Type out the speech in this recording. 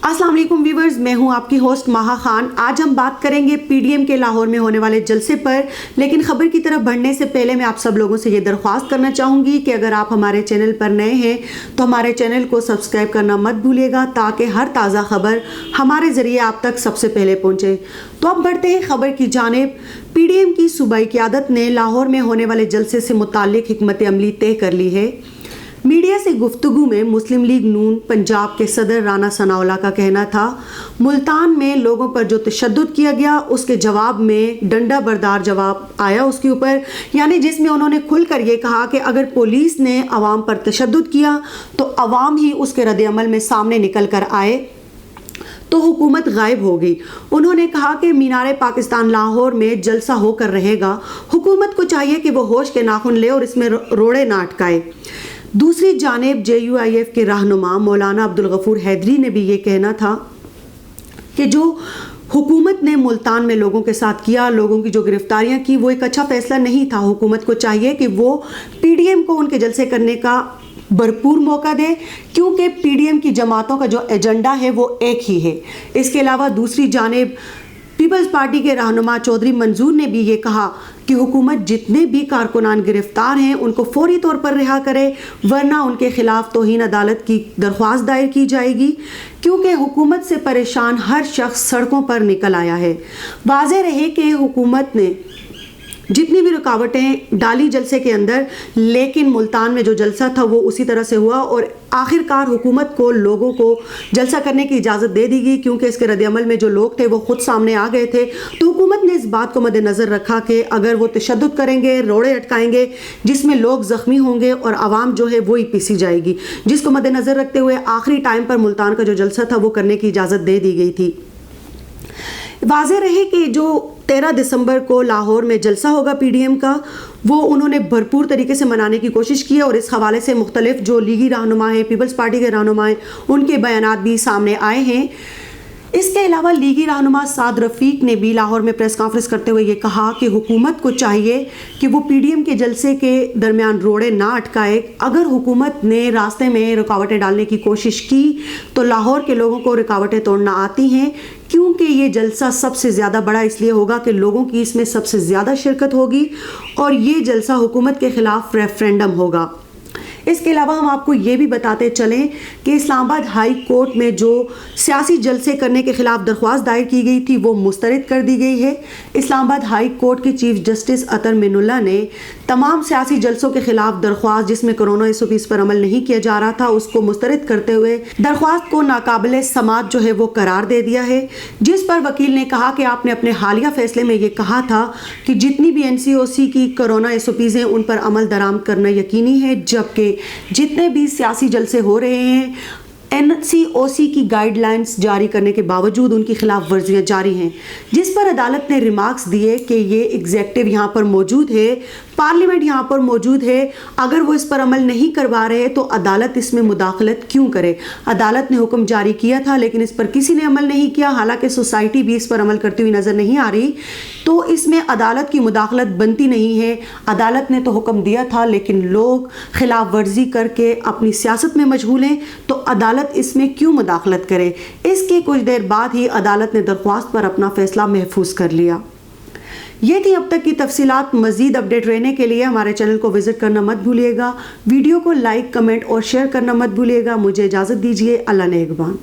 अस्सलाम वालेकुम व्यूवर्स, मैं हूं आपकी होस्ट माहा खान। आज हम बात करेंगे पीडीएम के लाहौर में होने वाले जलसे पर। लेकिन खबर की तरफ बढ़ने से पहले मैं आप सब लोगों से ये दरख्वास्त करना चाहूँगी कि अगर आप हमारे चैनल पर नए हैं तो हमारे चैनल को सब्सक्राइब करना मत भूलिएगा, ताकि हर ताज़ा खबर हमारे ज़रिए आप तक सबसे पहले पहुँचे। तो अब बढ़ते हैं खबर की जानिब। पीडीएम की सूबाई क़यादत ने लाहौर में होने वाले जलसे से मुताल्लिक हिकमत अमली तय कर ली है। मीडिया से गुफ्तगू में मुस्लिम लीग नून पंजाब के सदर राना सनाउल्लाह का कहना था, मुल्तान में लोगों पर जो तशद्दुद किया गया उसके जवाब में डंडा बरदार जवाब आया उसके ऊपर, यानी जिसमें उन्होंने खुलकर ये कहा कि अगर पुलिस ने अवाम पर तशद्दुद किया तो अवाम ही उसके रद्द-ए-अमल में सामने निकल कर आए तो हुकूमत गायब होगी। उन्होंने कहा कि मीनार पाकिस्तान लाहौर में जलसा होकर रहेगा। हुकूमत को चाहिए कि वो होश के नाखून ले और इसमें रोड़े ना अटकाए। दूसरी जानिब JUIF के रहनुमा मौलाना अब्दुल गफूर हैदरी ने भी ये कहना था कि जो हुकूमत ने मुल्तान में लोगों के साथ किया, लोगों की जो गिरफ्तारियां की, वो एक अच्छा फैसला नहीं था। हुकूमत को चाहिए कि वो पीडीएम को उनके जलसे करने का भरपूर मौका दे, क्योंकि पीडीएम की जमातों का जो एजेंडा है वो एक ही है। इसके अलावा दूसरी जानिब पीपल्स पार्टी के रहनुमा चौधरी मंजूर ने भी ये कहा कि हुकूमत जितने भी कारकुनान गिरफ्तार हैं उनको फौरी तौर पर रिहा करे, वरना उनके खिलाफ तौहीन अदालत की दरख्वास्त दायर की जाएगी, क्योंकि हुकूमत से परेशान हर शख्स सड़कों पर निकल आया है। वाज़ेह रहे कि हुकूमत ने जितनी भी रुकावटें डाली जलसे के अंदर, लेकिन मुल्तान में जो जलसा था वो उसी तरह से हुआ और आखिरकार हुकूमत को लोगों को जलसा करने की इजाज़त दे दी गई, क्योंकि इसके रद्द-ए-अमल में जो लोग थे वो खुद सामने आ गए थे। तो हुकूमत ने इस बात को मद्देनज़र रखा कि अगर वो तशद्दुद करेंगे, रोड़े अटकाएंगे जिसमें लोग ज़ख्मी होंगे और आवाम जो है वो ही पीसी जाएगी, जिसको मद्देनज़र रखते हुए आखिरी टाइम पर मुल्तान का जो जलसा था वो करने की इजाज़त दे दी गई थी। वाज़ेह रहे कि जो 13 दिसंबर को लाहौर में जलसा होगा पीडीएम का, वो उन्होंने भरपूर तरीके से मनाने की कोशिश की और इस हवाले से मुख्तलिफ जो लीगी रहनुमा हैं, पीपल्स पार्टी के रहनुमा हैं, उनके बयानात भी सामने आए हैं। इसके अलावा लीगी रहनुमा साद रफ़ीक ने भी लाहौर में प्रेस कॉन्फ्रेंस करते हुए ये कहा कि हुकूमत को चाहिए कि वो पीडीएम के जलसे के दरमियान रोड़े ना अटकाए। अगर हुकूमत ने रास्ते में रुकावटें डालने की कोशिश की तो लाहौर के लोगों को रुकावटें तोड़ना आती हैं, क्योंकि ये जलसा सबसे ज़्यादा बड़ा इसलिए होगा कि लोगों की इसमें सबसे ज़्यादा शिरकत होगी और ये जलसा हुकूमत के ख़िलाफ़ रेफरेंडम होगा। इसके अलावा हम आपको ये भी बताते चलें कि इस्लामाबाद हाई कोर्ट में जो सियासी जलसे करने के खिलाफ दरख्वास्त दायर की गई थी वो मुस्तरद कर दी गई है। इस्लामाबाद हाई कोर्ट के चीफ जस्टिस अतर मिनुल्लाह ने तमाम सियासी जलसों के खिलाफ दरख्वास्त जिसमें कोरोना SOPs पर अमल नहीं किया जा रहा था उसको मुस्तरद करते हुए दरख्वास्त को नाकाबिले समात जो है वो करार दे दिया है, जिस पर वकील ने कहा कि आपने अपने हालिया फैसले में ये कहा था कि जितनी भी NCOC की कोरोना SOPs हैं उन पर अमल दरामद करना यकीनी है, जबकि जितने भी सियासी जलसे हो रहे हैं NCOC की गाइडलाइंस जारी करने के बावजूद उनकी खिलाफ वर्जियाँ जारी हैं, जिस पर अदालत ने रिमार्क्स दिए कि ये एग्जेक्टिव यहाँ पर मौजूद है, पार्लियामेंट यहाँ पर मौजूद है, अगर वो इस पर अमल नहीं करवा रहे तो अदालत इसमें मुदाखलत क्यों करे। अदालत ने हुक्म जारी किया था लेकिन इस पर किसी ने अमल नहीं किया, हालांकि सोसाइटी भी इस पर अमल करती हुई नज़र नहीं आ रही, तो इसमें अदालत की मुदाखलत बनती नहीं है। अदालत ने तो हुक्म दिया था लेकिन लोग खिलाफ वर्जी करके अपनी सियासत में मशगूल हैं, तो अदालत इसमें क्यों मुदाखलत करे। इसके कुछ देर बाद ही अदालत ने दरख्वास्त पर अपना फैसला महफूज कर लिया। ये थी अब तक की तफसीलात। मज़ीद अपडेट रहने के लिए हमारे चैनल को विज़िट करना मत भूलिएगा। वीडियो को लाइक, कमेंट और शेयर करना मत भूलिएगा। मुझे इजाज़त दीजिए। अल्लाह नेगबान।